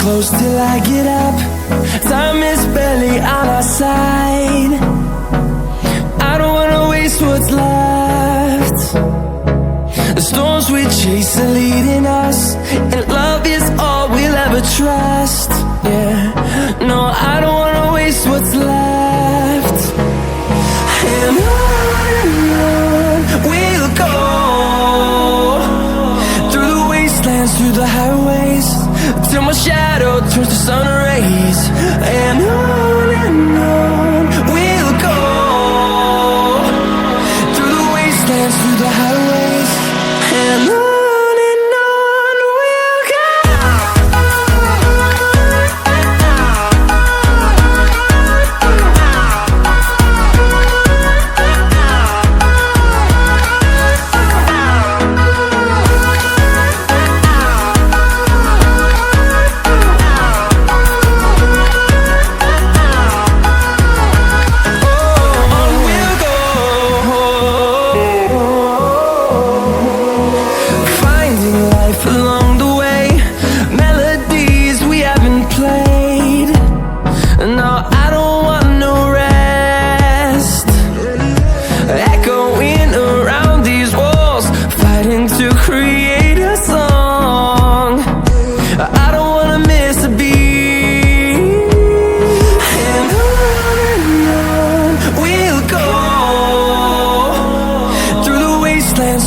close till I get up. Time is barely on our side. I don't wanna waste what's left. The storms we chase are leading us, and love is all we'll ever trust. Yeah, no, I don't wanna waste what's left. And on we'll go, through the wastelands, through the highways, till my shadow turns to sun rays. And on we'll go, through the wastelands, through the highways, and on we'll go.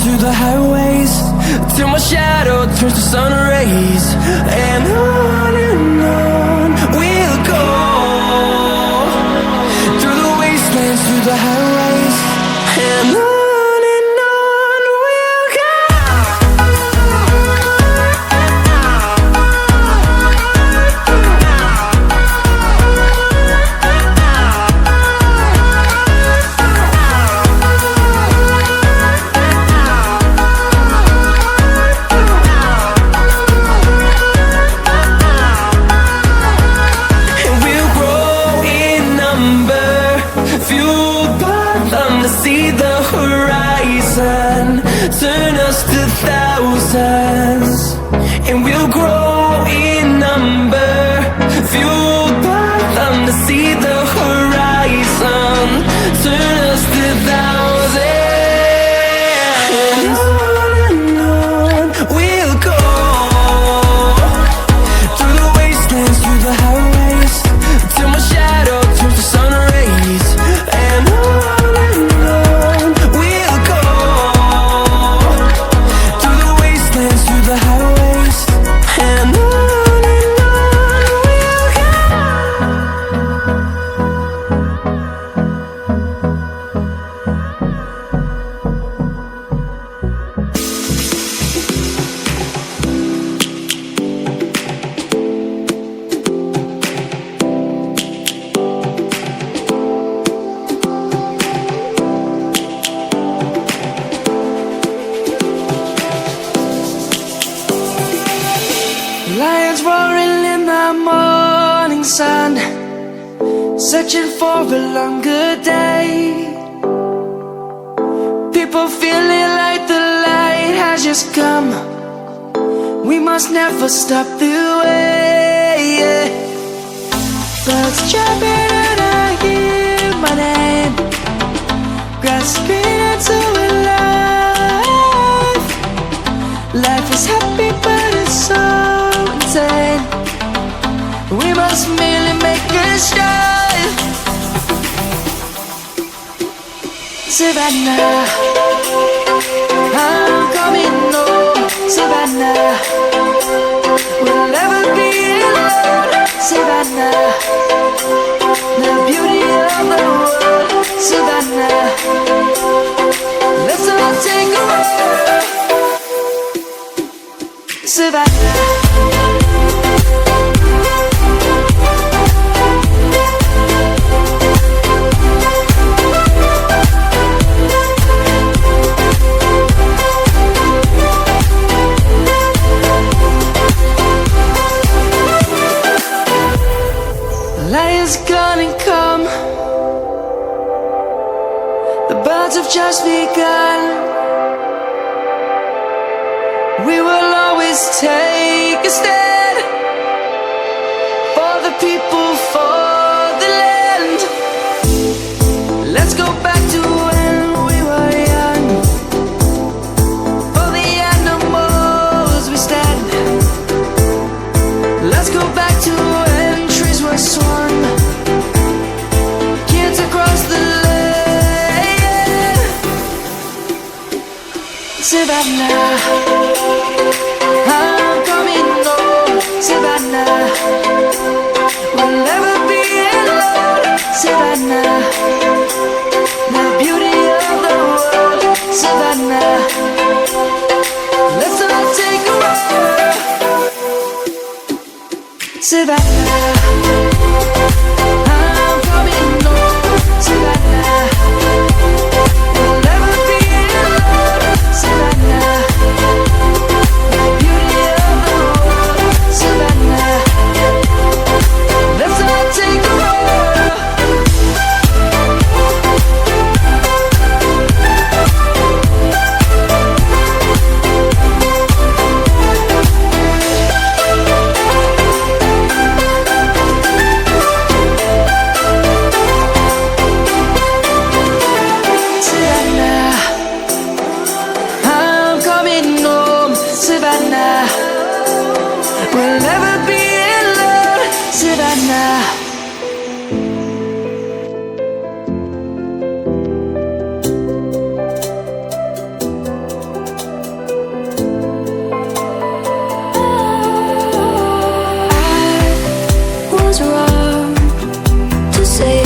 Through the highways, till my shadow turns to sun rays. And on we'll go, through the wastelands, through the highways, and on we'll go. See the horizon, turn us to thousands, and we'll grow in number, fueled by them to see the horizon, turn us to thousands. And on we'll go, through the wastelands, through the highways, till my shadow turns to sun rays. And on we'll go, through the wastelands, through the highways, and on we'll go. Lions roaring in the morning sun, searching for a longer day. People feeling like the light has just come. We must never stop the way. Birds chirping and I hear my name, grasping into a life. Life is happy but it's so insane. We must merely make a start. Savannah, I'm coming home. Savannah, we'll never be alone. Savannah, the beauty of the world. Savannah, let's all take a walk. Savannah. Lion's gonna come. The birds have just begun. We will always take a stand. Savannah. I'm coming home, Savannah. We'll never be alone, Savannah. The beauty of the world, Savannah. Let's all take a walk, Savannah. I'm coming home, Savannah. We'll never be alone, Savannah. The beauty of the world, Savannah. Let's all take a walk. Savannah, I'm coming home, Savannah. We'll never be alone, Savannah. I was wrong to say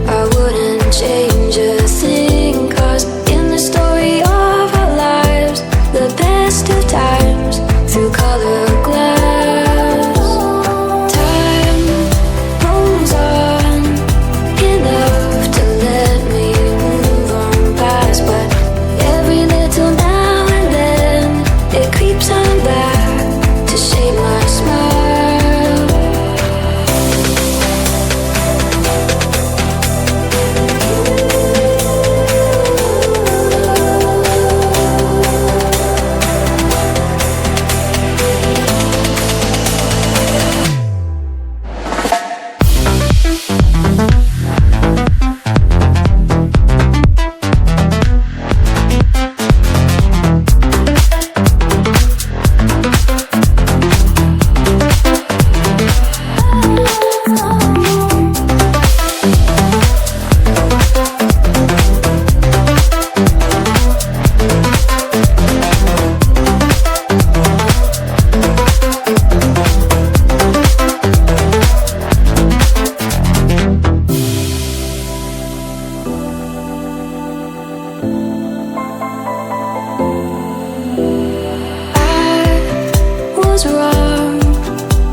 I wouldn't change a thing, 'cause in the story of our lives, the best of times through color glass. Time rolls on enough to let me move on past, but every little now and then it creeps on back to shape my smile. Was wrong